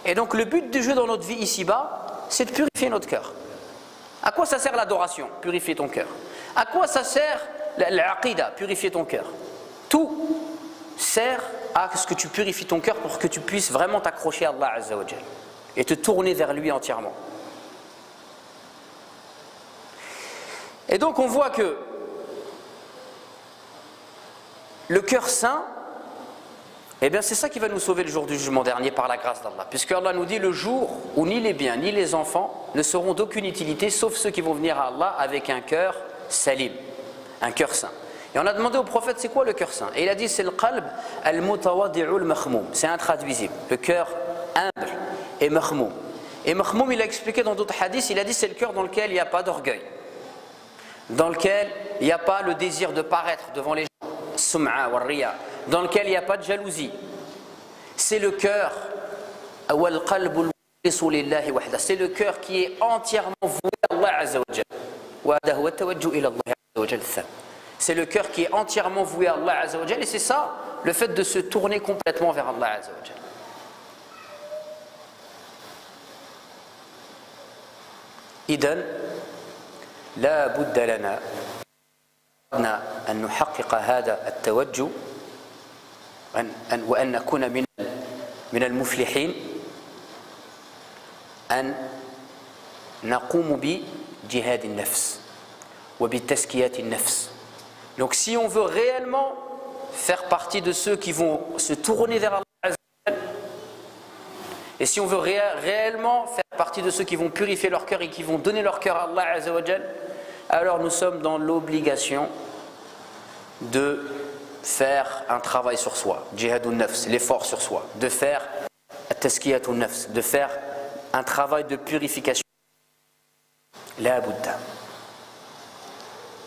Et donc le but du jeu dans notre vie ici-bas, c'est de purifier notre cœur. À quoi ça sert l'adoration? Purifier ton cœur. À quoi ça sert l'aqida? Purifier ton cœur. Tout sert à ce que tu purifies ton cœur pour que tu puisses vraiment t'accrocher à Allah Azza wa Jal et te tourner vers lui entièrement. Et donc on voit que le cœur saint, eh bien c'est ça qui va nous sauver le jour du jugement dernier par la grâce d'Allah. Puisque Allah nous dit le jour où ni les biens ni les enfants ne seront d'aucune utilité sauf ceux qui vont venir à Allah avec un cœur salim, un cœur saint. Et on a demandé au prophète c'est quoi le cœur saint? Et il a dit c'est le qalb al-mutawadi'u al-makhmoum. C'est intraduisible, le cœur humble et makhmoum. Et makhmoum, il a expliqué dans d'autres hadiths, il a dit c'est le cœur dans lequel il n'y a pas d'orgueil, dans lequel il n'y a pas le désir de paraître devant les gens, sum'a wa riya, dans lequel il n'y a pas de jalousie. C'est le cœur, c'est le cœur qui est entièrement voué à Allah Azza wa Jal. C'est le cœur qui est entièrement voué à Allah Azza wa Jal, et c'est ça le fait de se tourner complètement vers Allah Azza wa Jal. إذن لا بد لنا أن نحقق هذا التوجه وأن نكون من المفلحين، أن نقوم بجهاد النفس وبتزكية النفس. Donc si on veut réellement faire partie de ceux qui vont se tourner vers Allah Azza wa Jal, et si on veut réellement faire partie de ceux qui vont purifier leur cœur et qui vont donner leur cœur à Allah Azza wa Jal, alors nous sommes dans l'obligation de faire un travail sur soi, jihadun nafs, l'effort sur soi, de faire tazkiyatun nafs, de faire un travail de purification. La Bouddha.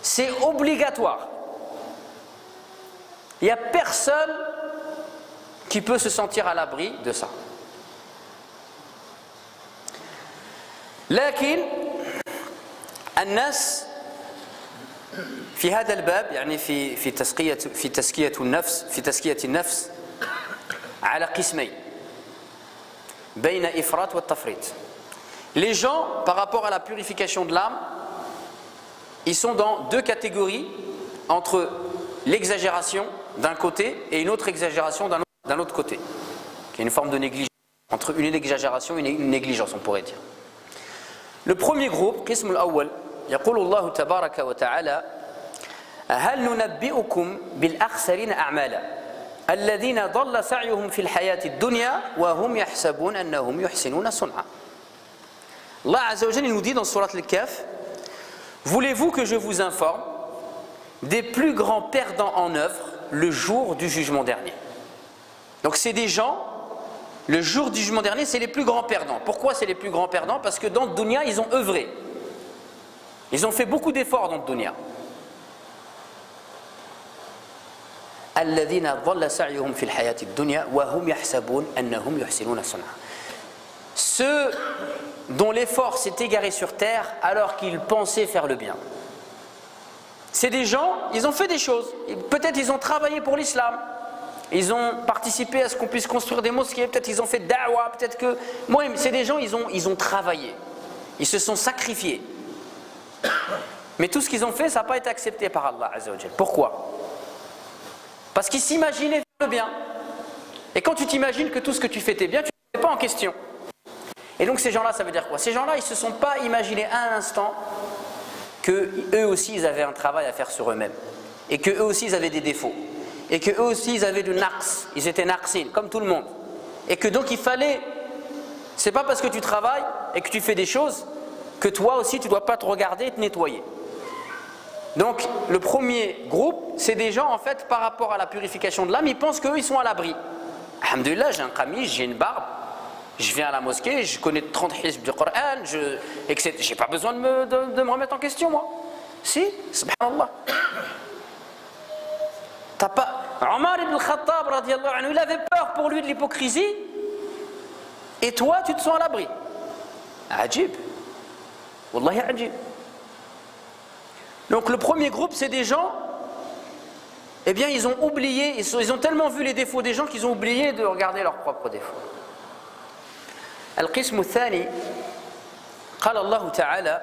C'est obligatoire. Il n'y a personne qui peut se sentir à l'abri de ça. لكن الناس في هذا الباب يعني في تزكية النفس على قسمين بين إفراط والتفريط. Les gens par rapport à la purification de l'âme, ils sont dans deux catégories, entre l'exagération d'un côté et une autre exagération d'un autre côté, qui est une forme de négligence, entre une exagération et une négligence, on pourrait dire. Le premier groupe, قسم الأول، يقول الله تبارك وتعالى: هل ننبئكم بالأخسرين أعمالا الذين ضل سعيهم في الحياة الدنيا وهم يحسبون أنهم يحسنون صنعا. Allah Azza wa Jalla nous dit dans Surat Al-Kahf, voulez-vous que je vous informe des plus grands perdants en œuvre le jour du jugement dernier? Donc c'est des gens, le jour du jugement dernier, c'est les plus grands perdants. Pourquoi c'est les plus grands perdants? Parce que dans le dunya, ils ont œuvré. Ils ont fait beaucoup d'efforts dans le dunya. الذين ضل سعيهم في الحياة الدنيا وهم يحسبون أنهم يحسنون صنعا. Ceux dont l'effort s'est égaré sur terre alors qu'ils pensaient faire le bien. C'est des gens, ils ont fait des choses. Peut-être ils ont travaillé pour l'islam. Ils ont participé à ce qu'on puisse construire des mosquées. Peut-être ils ont fait da'wah. Peut-être que... Moi, c'est des gens, ils ont travaillé. Ils se sont sacrifiés. Mais tout ce qu'ils ont fait, ça n'a pas été accepté par Allah Azza wa Jalla. Pourquoi? Parce qu'ils s'imaginaient faire le bien. Et quand tu t'imagines que tout ce que tu fais t'es bien, tu ne te mets pas en question. Et donc ces gens-là, ça veut dire quoi? Ces gens-là, ils ne se sont pas imaginés un instant qu'eux aussi, ils avaient un travail à faire sur eux-mêmes. Et qu'eux aussi, ils avaient des défauts. Et qu'eux aussi, ils avaient du naqs. Ils étaient naqsin, comme tout le monde. Et que donc il fallait... C'est pas parce que tu travailles et que tu fais des choses que toi aussi, tu ne dois pas te regarder et te nettoyer. Donc le premier groupe, c'est des gens en fait par rapport à la purification de l'âme, ils pensent qu'eux ils sont à l'abri. Alhamdulillah, j'ai un qamis, j'ai une barbe, je viens à la mosquée, je connais 30 hizb du Coran, etc. J'ai pas besoin de me remettre en question moi. Si, subhanallah. T'as pas... Omar ibn al-Khattab radiyallahu anhu, il avait peur pour lui de l'hypocrisie et toi tu te sens à l'abri. Ajib. Wallahi ajib. Donc le premier groupe, c'est des gens, eh bien ils ont oublié, ils ont tellement vu les défauts des gens qu'ils ont oublié de regarder leurs propres défauts. القسم الثاني قال الله تعالى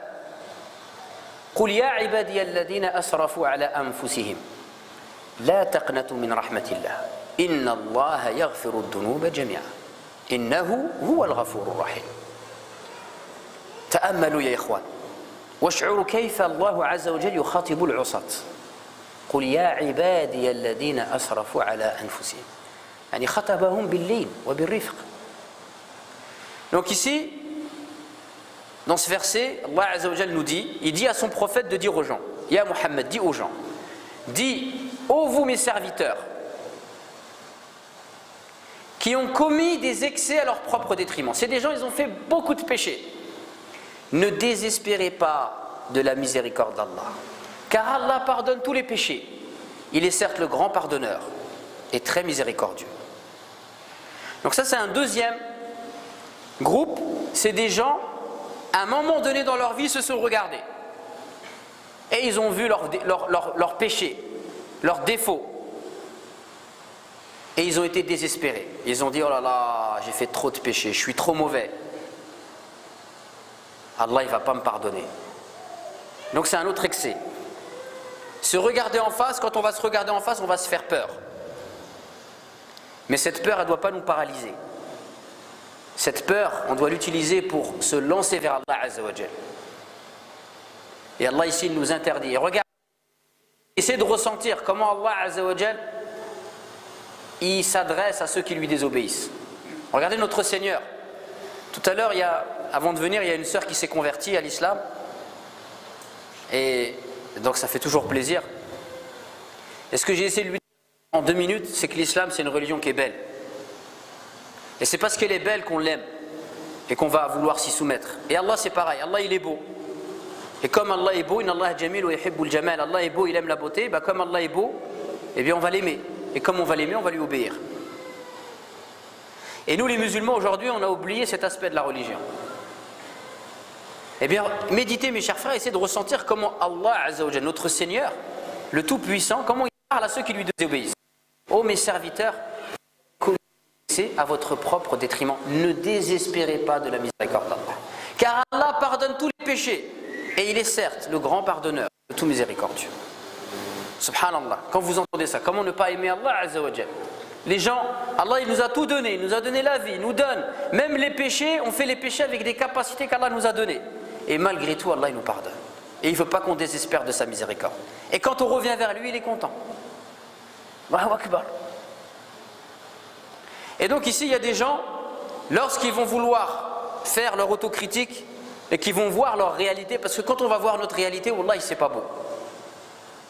قل يا عبادي الذين أسرفوا على أنفسهم لا تقنطوا من رحمة الله إن الله يغفر الذنوب جميعا إنه هو الغفور الرحيم. تأملوا يا إخوان واشعروا كيف الله عز وجل يخاطب العصاة. قل يا عبادي الذين أسرفوا على أنفسهم يعني خطبهم باللين وبالرفق. Donc ici, dans ce verset, Allah Azza wa Jal nous dit, il dit à son prophète de dire aux gens, Ya Muhammad, dis aux gens, dis, ô vous mes serviteurs, qui ont commis des excès à leur propre détriment. C'est des gens, ils ont fait beaucoup de péchés. Ne désespérez pas de la miséricorde d'Allah, car Allah pardonne tous les péchés. Il est certes le grand pardonneur et très miséricordieux. Donc ça, c'est un deuxième groupe, c'est des gens, à un moment donné dans leur vie, se sont regardés. Et ils ont vu leurs péchés, leurs défauts. Et ils ont été désespérés. Ils ont dit, oh là là, j'ai fait trop de péchés, je suis trop mauvais. Allah, il ne va pas me pardonner. Donc c'est un autre excès. Se regarder en face, quand on va se regarder en face, on va se faire peur. Mais cette peur, elle ne doit pas nous paralyser. Cette peur, on doit l'utiliser pour se lancer vers Allah Azza wa Jal. Et Allah ici, il nous interdit. Et regarde, essayez de ressentir comment Allah Azza wa Jal, il s'adresse à ceux qui lui désobéissent. Regardez notre Seigneur. Tout à l'heure, avant de venir, il y a une sœur qui s'est convertie à l'islam. Et donc ça fait toujours plaisir. Et ce que j'ai essayé de lui dire en 2 minutes, c'est que l'islam, c'est une religion qui est belle. Et c'est parce qu'elle est belle qu'on l'aime et qu'on va vouloir s'y soumettre. Et Allah, c'est pareil. Allah, il est beau. Et comme Allah est beau, Inna Allah jamil wa yuhibbul jamal. Allah est beau, il aime la beauté. Bah, comme Allah est beau, eh bien on va l'aimer. Et comme on va l'aimer, on va lui obéir. Et nous, les musulmans, aujourd'hui, on a oublié cet aspect de la religion. Eh bien, méditez, mes chers frères, essayez de ressentir comment Allah Azza wa Jalla, notre Seigneur, le Tout-Puissant, comment il parle à ceux qui lui désobéissent. Ô mes serviteurs, c'est à votre propre détriment. Ne désespérez pas de la miséricorde d'Allah. Car Allah pardonne tous les péchés. Et il est certes le grand pardonneur, le tout miséricordieux. Subhanallah. Quand vous entendez ça, comment ne pas aimer Allah Azza wa Jalla? Les gens, Allah il nous a tout donné, il nous a donné la vie, il nous donne. Même les péchés, on fait les péchés avec des capacités qu'Allah nous a données. Et malgré tout, Allah il nous pardonne. Et il ne veut pas qu'on désespère de sa miséricorde. Et quand on revient vers lui, il est content. Allahu Akbar. Et donc ici, il y a des gens, lorsqu'ils vont vouloir faire leur autocritique et qu'ils vont voir leur réalité, parce que quand on va voir notre réalité, wallah, c'est pas beau.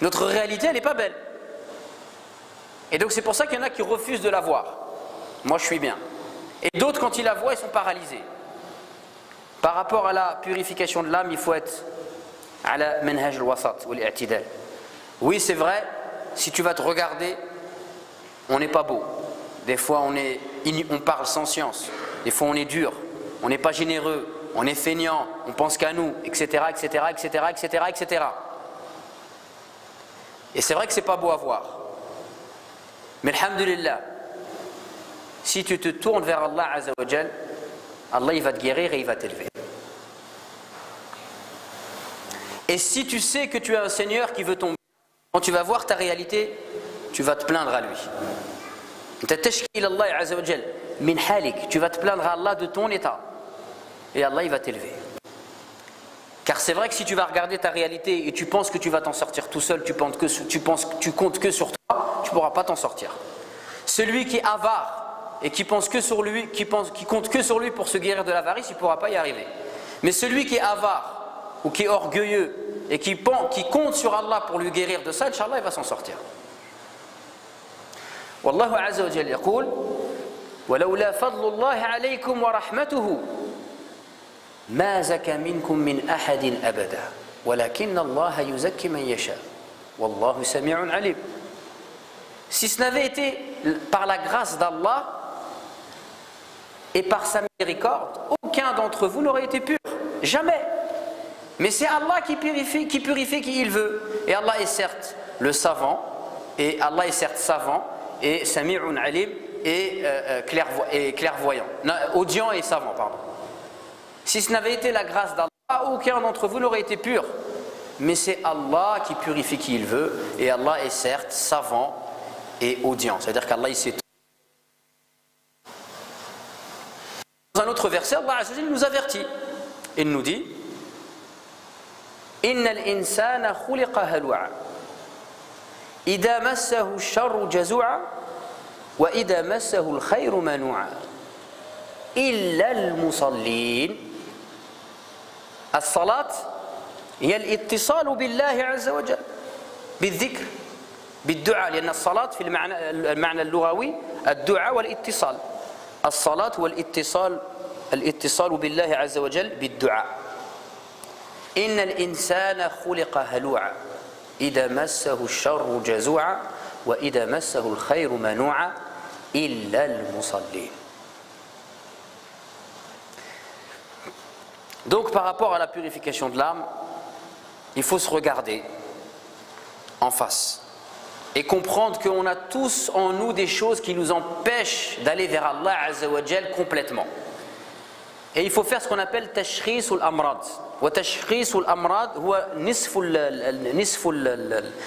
Notre réalité, elle n'est pas belle. Et donc c'est pour ça qu'il y en a qui refusent de la voir. Moi, je suis bien. Et d'autres, quand ils la voient, ils sont paralysés. Par rapport à la purification de l'âme, il faut être à la manhaj al-wasat ou al-i'tidal. Oui, c'est vrai, si tu vas te regarder, on n'est pas beau. Des fois, on parle sans science. Des fois, on est dur. On n'est pas généreux. On est feignant. On pense qu'à nous, etc., etc., etc., etc., etc. Et c'est vrai que c'est pas beau à voir. Mais alhamdulillah, si tu te tournes vers Allah Azza wa Jal, Allah il va te guérir et il va t'élever. Et si tu sais que tu as un Seigneur qui veut ton bien, quand tu vas voir ta réalité, tu vas te plaindre à lui. Tu vas te plaindre à Allah de ton état. Et Allah il va t'élever. Car c'est vrai que si tu vas regarder ta réalité et tu penses que tu vas t'en sortir tout seul, tu comptes que sur toi, tu ne pourras pas t'en sortir. Celui qui est avare et qui pense que sur lui, qui compte que sur lui pour se guérir de l'avarice, il ne pourra pas y arriver. Mais celui qui est avare ou qui est orgueilleux et qui compte sur Allah pour lui guérir de ça, Inch'Allah, il va s'en sortir. Wallahu azza wa jalla yaqul ولولا فضل الله عليكم ورحمته ما زكى منكم من أحد أبدا ولكن الله يزكي من يشاء والله سميع عليم. Si ce n'avait été par la grâce d'Allah et par sa miséricorde, aucun d'entre vous n'aurait été pur. Jamais. Mais c'est Allah qui purifie qui il veut. Et Allah est certes le savant, et Allah est certes savant, et Sami'un Alim, et clairvoyant. Audient et savant, pardon. Si ce n'avait été la grâce d'Allah, aucun d'entre vous n'aurait été pur. Mais c'est Allah qui purifie qui il veut, et Allah est certes savant et audient. C'est-à-dire qu'Allah il sait tout. Dans un autre verset, Allah Azza wa Jalla nous avertit. Il nous dit Innal insana khuliqa halu'a idha massahu ash-sharru jazu'a wa idha massahu al-khayru manu'a illa al-musallin. الصلاة هي الاتصال بالله عز وجل بالذكر بالدعاء لأن الصلاة في المعنى اللغوي الدعاء والاتصال. الصلاة والاتصال بالله عز وجل بالدعاء. إن الإنسان خلق هلوعا إذا مسه الشر جزوعا وإذا مسه الخير منوعا إلا المصلين. Donc par rapport à la purification de l'âme, il faut se regarder en face et comprendre qu'on a tous en nous des choses qui nous empêchent d'aller vers Allah Azza wa Jal complètement. Et il faut faire ce qu'on appelle tashkhis al-amrad. Wa tashkhis al-amrad huwa nisf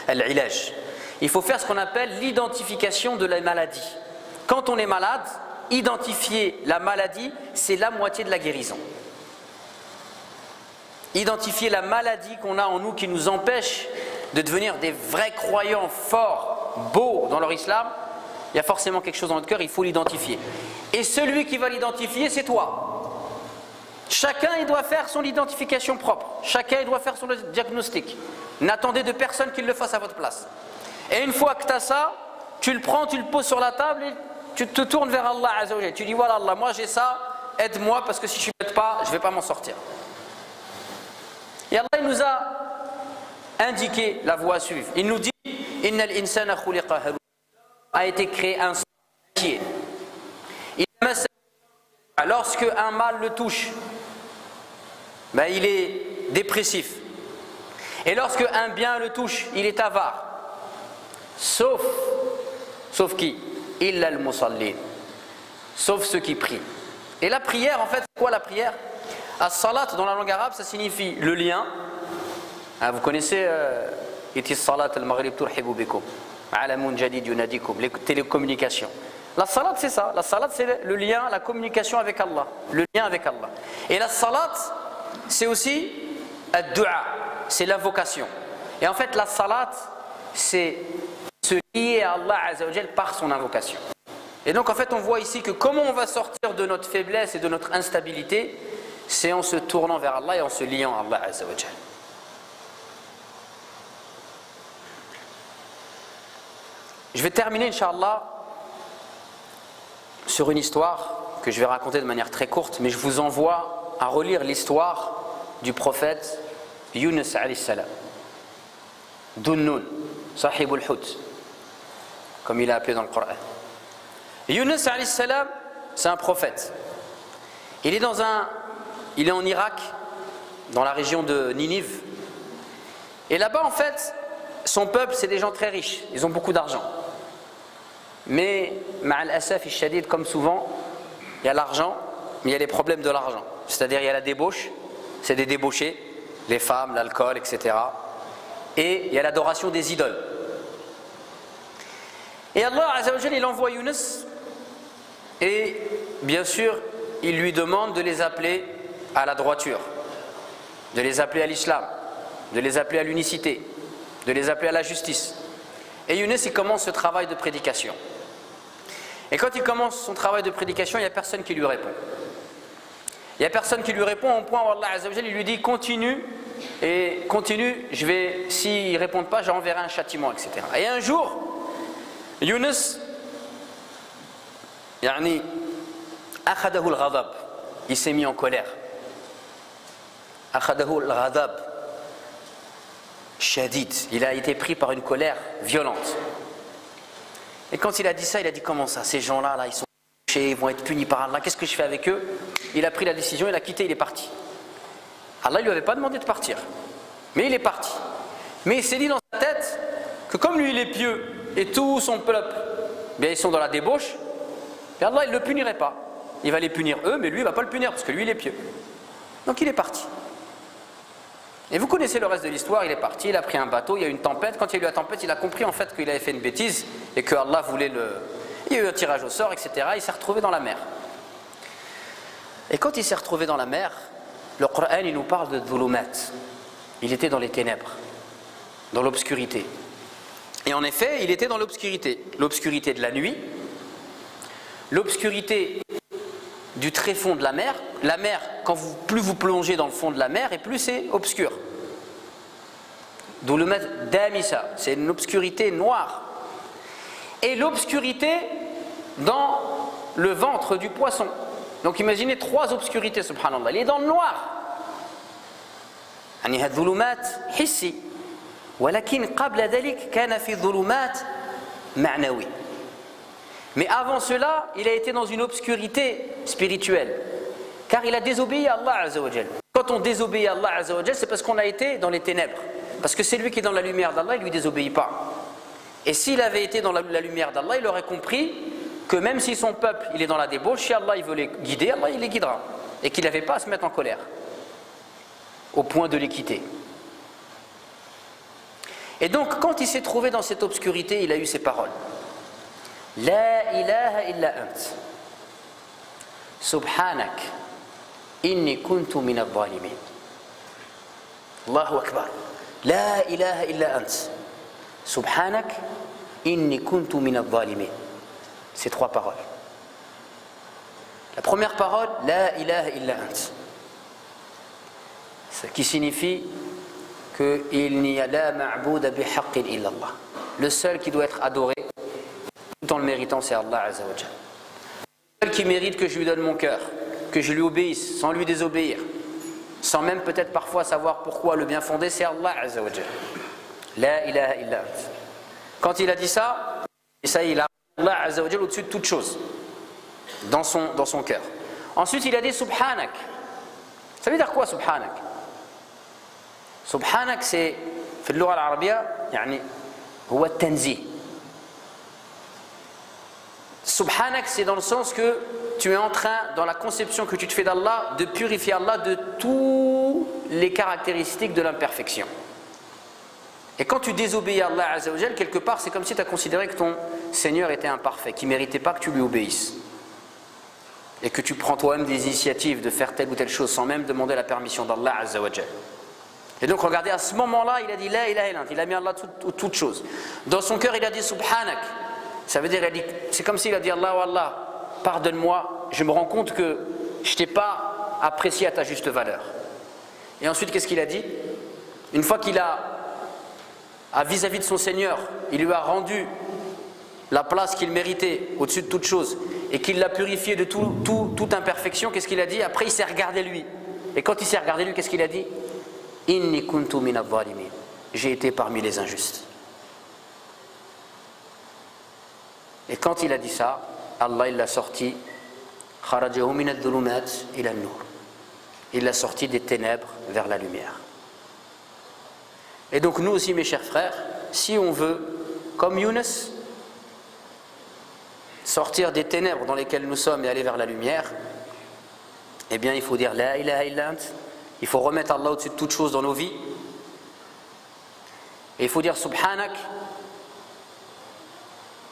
al-ilaj. Il faut faire ce qu'on appelle l'identification de la maladie. Quand on est malade, identifier la maladie, c'est la moitié de la guérison. Identifier la maladie qu'on a en nous qui nous empêche de devenir des vrais croyants forts, beaux dans leur islam, il y a forcément quelque chose dans notre cœur, il faut l'identifier. Et celui qui va l'identifier, c'est toi. Chacun il doit faire son identification propre. Chacun il doit faire son diagnostic. N'attendez de personne qu'il le fasse à votre place. Et une fois que tu as ça, tu le prends, tu le poses sur la table et tu te tournes vers Allah Azza wa Jalla. Tu dis voilà Allah, moi j'ai ça, aide-moi parce que si je ne m'aide pas, je ne vais pas m'en sortir. Et Allah il nous a indiqué la voie à suivre. Il nous dit Innal insana khuliqa halu'a, a été créé un pied. Lorsque un mal le touche, ben, il est dépressif. Et lorsque un bien le touche, il est avare. Sauf qui? Illa al-musallin. Sauf ceux qui prient. Et la prière, en fait, c'est quoi la prière? As-salat dans la langue arabe, ça signifie le lien. Hein, vous connaissez Iti salat al-maghrib turhibu bikum. Alamun jadid yunadikum, les télécommunications. La salat c'est ça, la salat c'est le lien, la communication avec Allah, le lien avec Allah. Et la salat c'est aussi ad-du'a, c'est l'invocation. Et en fait la salat c'est se lier à Allah Azza wa Jal par son invocation. Et donc en fait on voit ici que comment on va sortir de notre faiblesse et de notre instabilité, c'est en se tournant vers Allah et en se liant à Allah Azza wa Jal. Je vais terminer Inch'Allah sur une histoire que je vais raconter de manière très courte, mais je vous envoie à relire l'histoire du prophète Yunus alayhi salam, Dunnun, Sahib al-Hut, comme il est appelé dans le Coran. Yunus alayhi salam, c'est un prophète. Il est en Irak, dans la région de Ninive. Et là-bas, en fait, son peuple, c'est des gens très riches. Ils ont beaucoup d'argent. Mais, ma'al asaf et shadid, comme souvent, il y a l'argent, mais il y a les problèmes de l'argent. C'est-à-dire, il y a la débauche, c'est des débauchés, les femmes, l'alcool, etc. Et il y a l'adoration des idoles. Et Allah Azza wa Jalla, il envoie Yunus, et bien sûr, il lui demande de les appeler à la droiture, de les appeler à l'islam, de les appeler à l'unicité, de les appeler à la justice. Et Yunus, il commence ce travail de prédication. Et quand il commence son travail de prédication, il n'y a personne qui lui répond. Il n'y a personne qui lui répond au point où Allah Azza wa Jalla, il lui dit continue, et continue, s'ils ne répondent pas, j'enverrai un châtiment, etc. Et un jour, Yunus, akhadahu al-ghadab, il s'est mis en colère. Akhadahu al-ghadab shadid, il a été pris par une colère violente. Et quand il a dit ça, il a dit comment ça, ces gens-là, ils sont touchés, ils vont être punis par Allah, qu'est-ce que je fais avec eux? Il a pris la décision, il a quitté, il est parti. Allah ne lui avait pas demandé de partir, mais il est parti. Mais il s'est dit dans sa tête que comme lui il est pieux et tout son peuple, bien ils sont dans la débauche, et Allah il ne le punirait pas. Il va les punir eux, mais lui il ne va pas le punir parce que lui il est pieux. Donc il est parti. Et vous connaissez le reste de l'histoire, il est parti, il a pris un bateau, il y a eu une tempête. Quand il y a eu la tempête, il a compris en fait qu'il avait fait une bêtise et que Allah voulait le... Il y a eu un tirage au sort, etc. Il s'est retrouvé dans la mer. Et quand il s'est retrouvé dans la mer, le Coran il nous parle de dhulumat. Il était dans les ténèbres, dans l'obscurité. Et en effet, il était dans l'obscurité. L'obscurité de la nuit, l'obscurité du tréfonds de la mer. La mer, plus vous plongez dans le fond de la mer, et plus c'est obscur. Dhulumat damisa, c'est une obscurité noire. Et l'obscurité dans le ventre du poisson. Donc imaginez 3 obscurités, subhanallah. Il est dans le noir. يعني هالظلمات حسي ولكن قبل ذلك كان في ظلمات معنوي. Mais avant cela, il a été dans une obscurité spirituelle. Car il a désobéi à Allah Azza wa Jal. Quand on désobéit à Allah Azza wa Jal, c'est parce qu'on a été dans les ténèbres. Parce que c'est lui qui est dans la lumière d'Allah, il ne lui désobéit pas. Et s'il avait été dans la lumière d'Allah, il aurait compris que même si son peuple il est dans la débauche, si Allah il veut les guider, Allah il les guidera. Et qu'il n'avait pas à se mettre en colère, au point de les quitter. Et donc quand il s'est trouvé dans cette obscurité, il a eu ces paroles. La ilaha illa ant. Subhanak. Inni kuntu min al-zalimin. Allahu akbar. La ilaha illa ant. Subhanak. Inni kuntu min al-zalimin. Ces 3 paroles. La première parole, la ilaha illa ant. Ce qui signifie qu'il n'y a la ma'bouda bihaqqin illa Allah. Le seul qui doit être adoré tout en le méritant, c'est Allah Azza wa Jalla. Le seul qui mérite que je lui donne mon cœur, que je lui obéisse sans lui désobéir, sans même peut-être parfois savoir pourquoi le bien fondé, c'est Allah Azza wa Jalla. La ilaha illa ant. Quand il a dit ça, il a Allah Azza wa Jalla au-dessus de toute chose dans son cœur. Ensuite il a dit Subhanak. Ça veut dire quoi Subhanak? Subhanak c'est في اللغة العربية يعني هو التنزيه. Subhanak c'est dans le sens que tu es en train, dans la conception que tu te fais d'Allah, de purifier Allah de toutes les caractéristiques de l'imperfection. Et quand tu désobéis à Allah Azza wa Jal, quelque part c'est comme si tu as considéré que ton Seigneur était imparfait, qu'il ne méritait pas que tu lui obéisses. Et que tu prends toi-même des initiatives de faire telle ou telle chose sans même demander la permission d'Allah Azza wa Jal. Et donc regardez, à ce moment-là, il a dit la ilaha illallah, il a mis Allah toute chose. Dans son cœur, il a dit Subhanak. Ça veut dire, c'est comme s'il a dit Allah, Allah, pardonne-moi, je me rends compte que je ne t'ai pas apprécié à ta juste valeur. Et ensuite, qu'est-ce qu'il a dit? Une fois qu'il a vis-à-vis de son Seigneur, il lui a rendu la place qu'il méritait au-dessus de toute chose et qu'il l'a purifié de toute imperfection, qu'est-ce qu'il a dit? Après, il s'est regardé lui. Et quand il s'est regardé lui, qu'est-ce qu'il a dit? Inni kuntu min adh-dhalimin. J'ai été parmi les injustes. Et quand il a dit ça, Allah il l'a sorti. Kharajahu min adh-dhulumat ila an-nur. Il l'a sorti des ténèbres vers la lumière. Et donc nous aussi, mes chers frères, si on veut, comme Younes, sortir des ténèbres dans lesquelles nous sommes et aller vers la lumière, eh bien il faut dire La ilaha illa ant. Il faut remettre Allah au-dessus de toute chose dans nos vies. Et il faut dire Subhanak,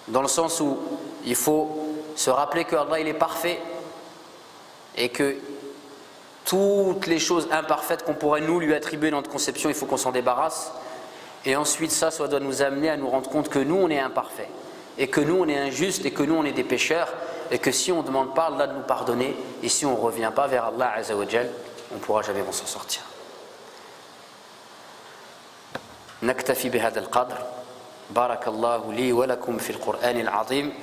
dans le sens où il faut se rappeler que Allah il est parfait et que toutes les choses imparfaites qu'on pourrait nous lui attribuer dans notre conception, il faut qu'on s'en débarrasse. Et ensuite ça doit nous amener à nous rendre compte que nous on est imparfaits et que nous on est injustes et que nous on est des pécheurs et que si on ne demande pas Allah de nous pardonner et si on ne revient pas vers Allah Azza wa Jal, on ne pourra jamais s'en sortir. نكتفي بهذا القدر. بارك الله لي ولكم في القرآن العظيم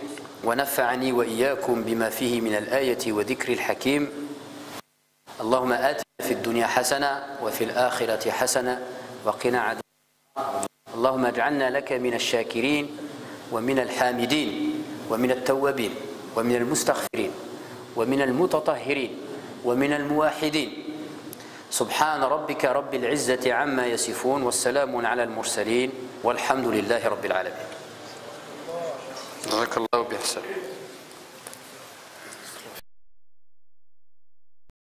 ونفعني وإياكم بما فيه من الآية وذكر الحكيم. اللهم آتنا في الدنيا حسنة وفي الآخرة حسنة وقنا عذاب النار. اللهم اجعلنا لك من الشاكرين ومن الحامدين ومن التوابين ومن المستغفرين ومن المتطهرين ومن الموحدين. سبحان ربك رب العزة عما يصفون والسلام على المرسلين والحمد لله رب العالمين. جزاك الله بإحسان.